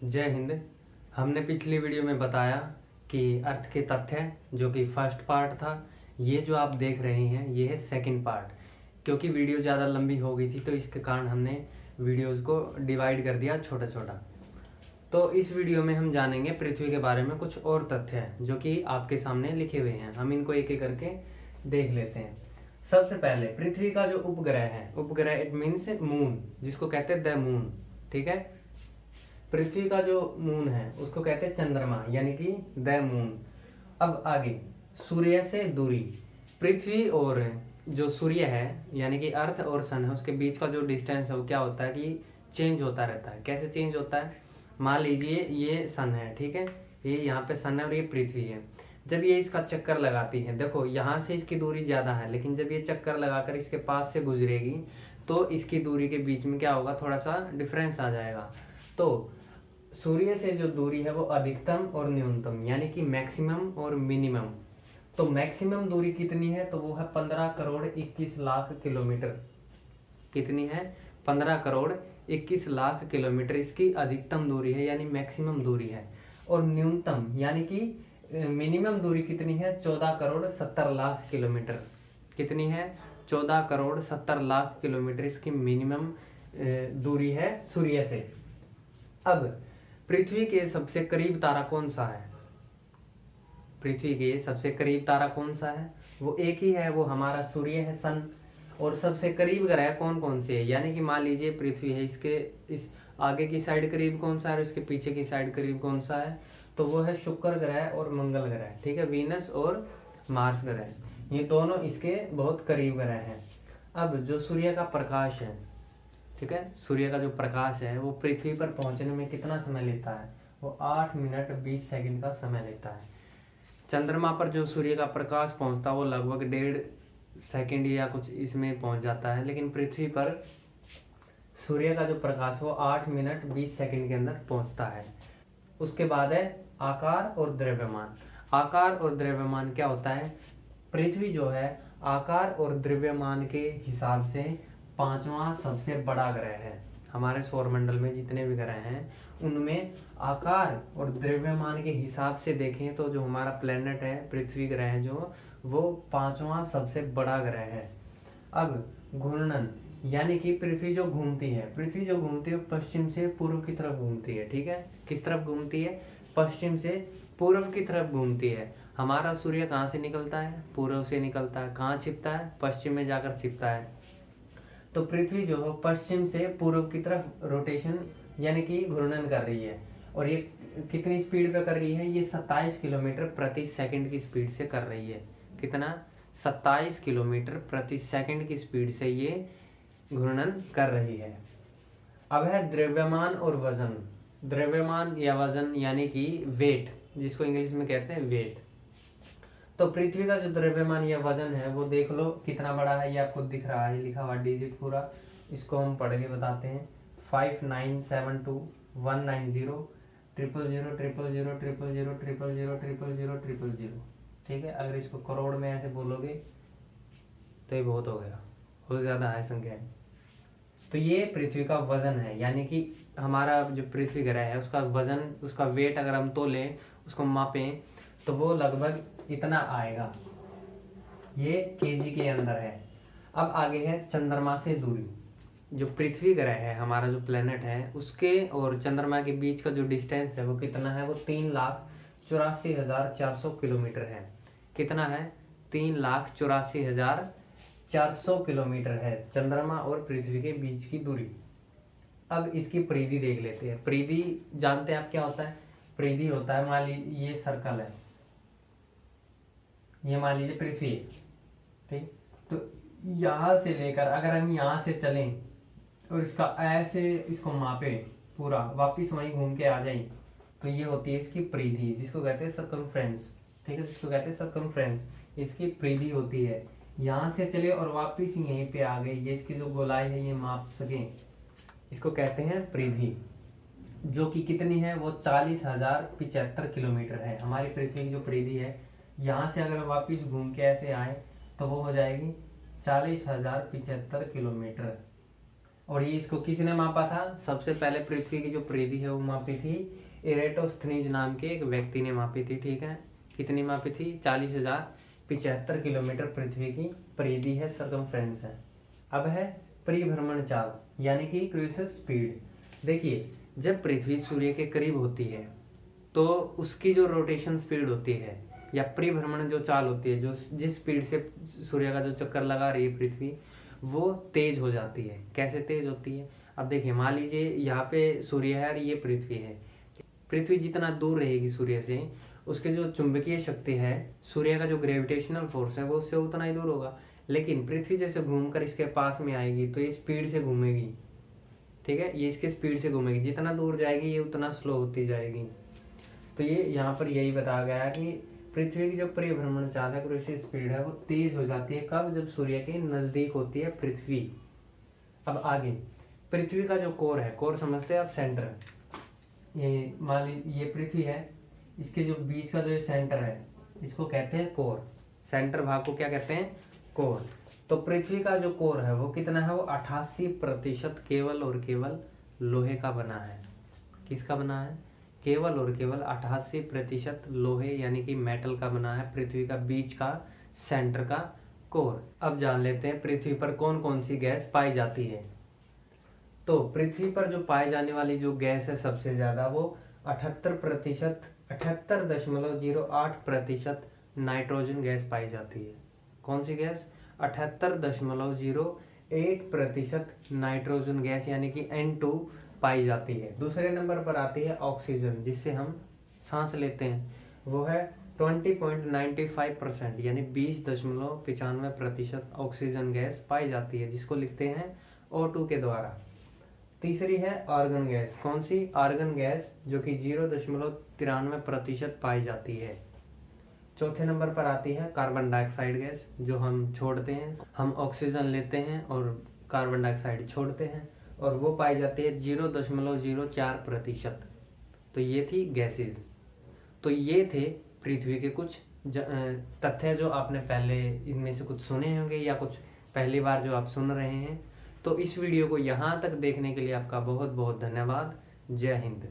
जय हिंद। हमने पिछली वीडियो में बताया कि अर्थ के तथ्य, जो कि फर्स्ट पार्ट था। ये जो आप देख रहे हैं ये है सेकंड पार्ट। क्योंकि वीडियो ज़्यादा लंबी हो गई थी तो इसके कारण हमने वीडियोस को डिवाइड कर दिया छोटा छोटा। तो इस वीडियो में हम जानेंगे पृथ्वी के बारे में कुछ और तथ्य हैं जो कि आपके सामने लिखे हुए हैं। हम इनको एक एक करके देख लेते हैं। सबसे पहले पृथ्वी का जो उपग्रह है, उपग्रह इट मीन्स मून, जिसको कहते हैं द मून। ठीक है, पृथ्वी का जो मून है उसको कहते हैं चंद्रमा, यानी कि द मून। अब आगे, सूर्य से दूरी। पृथ्वी और जो सूर्य है यानी कि अर्थ और सन है, उसके बीच का जो डिस्टेंस है वो क्या होता है कि चेंज होता रहता है। कैसे चेंज होता है? मान लीजिए ये सन है, ठीक है, ये यहाँ पे सन है और ये पृथ्वी है। जब ये इसका चक्कर लगाती है, देखो यहाँ से इसकी दूरी ज्यादा है, लेकिन जब ये चक्कर लगाकर इसके पास से गुजरेगी तो इसकी दूरी के बीच में क्या होगा, थोड़ा सा डिफरेंस आ जाएगा। तो सूर्य से जो दूरी है वो अधिकतम और न्यूनतम, यानी कि मैक्सिमम और मिनिमम। तो मैक्सिमम दूरी कितनी है? तो वो है 15 करोड़ 21 लाख किलोमीटर। कितनी है? 15 करोड़ 21 लाख किलोमीटर इसकी अधिकतम दूरी है, यानी मैक्सिमम दूरी है। और न्यूनतम यानी कि मिनिमम दूरी कितनी है? 14 करोड़ 70 लाख किलोमीटर। कितनी है? 14 करोड़ 70 लाख किलोमीटर इसकी मिनिमम दूरी है सूर्य से। अब पृथ्वी के सबसे करीब तारा कौन सा है? पृथ्वी के सबसे करीब तारा कौन सा है? वो एक ही है, वो हमारा सूर्य है, सन। और सबसे करीब ग्रह कौन कौन से है? यानी कि मान लीजिए पृथ्वी है, इसके इस आगे की साइड करीब कौन सा है और इसके पीछे की साइड करीब कौन सा है? तो वो है शुक्र ग्रह और मंगल ग्रह। ठीक है, वीनस और मार्स ग्रह, ये दोनों इसके बहुत करीब ग्रह हैं। अब जो सूर्य का प्रकाश है, ठीक है, सूर्य का जो प्रकाश है वो पृथ्वी पर पहुंचने में कितना समय लेता है? वो 8 मिनट 20 सेकंड का समय लेता है। चंद्रमा पर जो सूर्य का प्रकाश पहुंचता है वो लगभग 1.5 सेकंड या कुछ इसमें पहुंच जाता है, लेकिन पृथ्वी पर सूर्य का जो प्रकाश वो 8 मिनट 20 सेकंड के अंदर पहुंचता है। उसके बाद है आकार और द्रव्यमान। आकार और द्रव्यमान क्या होता है? पृथ्वी जो है आकार और द्रव्यमान के हिसाब से 5वां सबसे बड़ा ग्रह है। हमारे सौरमंडल में जितने भी ग्रह हैं उनमें आकार और द्रव्यमान के हिसाब से देखें तो जो हमारा प्लेनेट है, पृथ्वी ग्रह जो, वो 5वां सबसे बड़ा ग्रह है। अब घूर्णन, यानी कि पृथ्वी जो घूमती है, पृथ्वी जो घूमती है पश्चिम से पूर्व की तरफ घूमती है। ठीक है, किस तरफ घूमती है? पश्चिम से पूर्व की तरफ घूमती है। हमारा सूर्य कहाँ से निकलता है? पूर्व से निकलता है। कहाँ छिपता है? पश्चिम में जाकर छिपता है। तो पृथ्वी जो है पश्चिम से पूर्व की तरफ रोटेशन यानी कि घूर्णन कर रही है। और ये कितनी स्पीड पे कर रही है? ये 27 किलोमीटर प्रति सेकंड की स्पीड से कर रही है। कितना? 27 किलोमीटर प्रति सेकंड की स्पीड से ये घूर्णन कर रही है। अब है द्रव्यमान और वजन। द्रव्यमान या वजन यानी कि वेट, जिसको इंग्लिश में कहते हैं वेट। तो पृथ्वी का जो द्रव्यमान या वजन है वो देख लो कितना बड़ा है, ये आपको दिख रहा है, लिखा हुआ डिजिट पूरा। इसको हम पढ़ के बताते हैं। 5972 190 000 000 000 000 000 000। ठीक है, अगर इसको करोड़ में ऐसे बोलोगे तो ये बहुत हो गया, बहुत ज्यादा है संख्या है। तो ये पृथ्वी का वजन है, यानी कि हमारा जो पृथ्वी ग्रह है उसका वजन, उसका वेट अगर हम तोलें, उसको मापें तो वो लगभग इतना आएगा। ये केजी के अंदर है। अब आगे है चंद्रमा से दूरी। जो पृथ्वी ग्रह है, हमारा जो प्लेनेट है, उसके और चंद्रमा के बीच का जो डिस्टेंस है वो कितना है? वो 3,84,400 किलोमीटर है। कितना है? 3,84,400 किलोमीटर है चंद्रमा और पृथ्वी के बीच की दूरी। अब इसकी परिधि देख लेते हैं। परिधि जानते हैं आप क्या होता है? परिधि होता है, मान लीजिए ये सर्कल है, ये मान लीजिए पृथ्वी है, ठीक। तो यहां से लेकर अगर हम यहां से चलें और इसका ऐसे इसको मापे पूरा, वापिस वहीं घूम के आ जाए, तो ये होती है इसकी परिधि, जिसको कहते हैं सर्कमफ्रेंस। ठीक है, जिसको कहते हैं सर्कमफ्रेंस, इसकी परिधि होती है। यहाँ से चले और वापिस यहीं पे आ गए, ये इसकी जो गोलाई है ये माप सके, इसको कहते हैं परिधि, जो कि कितनी है? वो 40,075 किलोमीटर है। हमारी पृथ्वी की जो परिधि है, यहाँ से अगर वापिस घूम के ऐसे आए तो वो हो जाएगी 40,075 किलोमीटर। और ये इसको किसने मापा था? सबसे पहले पृथ्वी की जो परिधि है वो मापी थी इरेटोस्थनीज नाम के एक व्यक्ति ने मापी थी। ठीक है, कितनी मापी थी? 40,075 किलोमीटर पृथ्वी की परिधि है, सर्कमफ्रेंस है। अब है परिभ्रमण चाल यानी कि क्रूसिस स्पीड। देखिए, जब पृथ्वी सूर्य के करीब होती है तो उसकी जो रोटेशन स्पीड होती है या परिभ्रमण जो चाल होती है, जो जिस स्पीड से सूर्य का जो चक्कर लगा रही है पृथ्वी, वो तेज हो जाती है। कैसे तेज होती है? अब देखिए, मान लीजिए यहाँ पे सूर्य है और ये पृथ्वी है। पृथ्वी जितना दूर रहेगी सूर्य से, उसके जो चुंबकीय शक्ति है, सूर्य का जो ग्रेविटेशनल फोर्स है, वो उससे उतना ही दूर होगा। लेकिन पृथ्वी जैसे घूमकर इसके पास में आएगी तो ये स्पीड से घूमेगी। ठीक है, ये इसके स्पीड से घूमेगी, जितना दूर जाएगी ये उतना स्लो होती जाएगी। तो ये यहाँ पर यही बताया गया है कि पृथ्वी की जो परिभ्रमण चाल है, क्रूसिस स्पीड है, वो तेज हो जाती है। कब? जब सूर्य के नजदीक होती है पृथ्वी। अब आगे, पृथ्वी का जो कोर है, कोर समझते हैं आप? सेंटर। ये मान लीजिए ये पृथ्वी है, इसके जो बीच का जो सेंटर है इसको कहते हैं कोर। सेंटर भाग को क्या कहते हैं? कोर। तो पृथ्वी का जो कोर है वो कितना है? वो 88% केवल और केवल लोहे का बना है। किसका बना है? केवल और केवल 88% लोहे यानी कि मेटल का बना है पृथ्वी का बीच का सेंटर का कोर। अब जान लेते हैं पृथ्वी पर कौन कौन सी गैस पाई जाती है। तो पृथ्वी पर जो पाए जाने वाली जो गैस है सबसे ज्यादा, वो 78.08% नाइट्रोजन गैस पाई जाती है। कौन सी गैस? 78.08% नाइट्रोजन गैस यानी कि N2 पाई जाती है। दूसरे नंबर पर आती है ऑक्सीजन, जिससे हम सांस लेते हैं, वो है 20.95% यानी 20.95% ऑक्सीजन गैस पाई जाती है, जिसको लिखते हैं O2 के द्वारा। तीसरी है आर्गन गैस। कौन सी? आर्गन गैस, जो कि 0.93% पाई जाती है। चौथे नंबर पर आती है कार्बन डाइऑक्साइड गैस, जो हम छोड़ते हैं। हम ऑक्सीजन लेते हैं और कार्बन डाइऑक्साइड छोड़ते हैं, और वो पाई जाती है 0.04%। तो ये थी गैसेस। तो ये थे पृथ्वी के कुछ तथ्य जो आपने पहले इनमें से कुछ सुने होंगे या कुछ पहली बार जो आप सुन रहे हैं। तो इस वीडियो को यहाँ तक देखने के लिए आपका बहुत बहुत धन्यवाद। जय हिंद।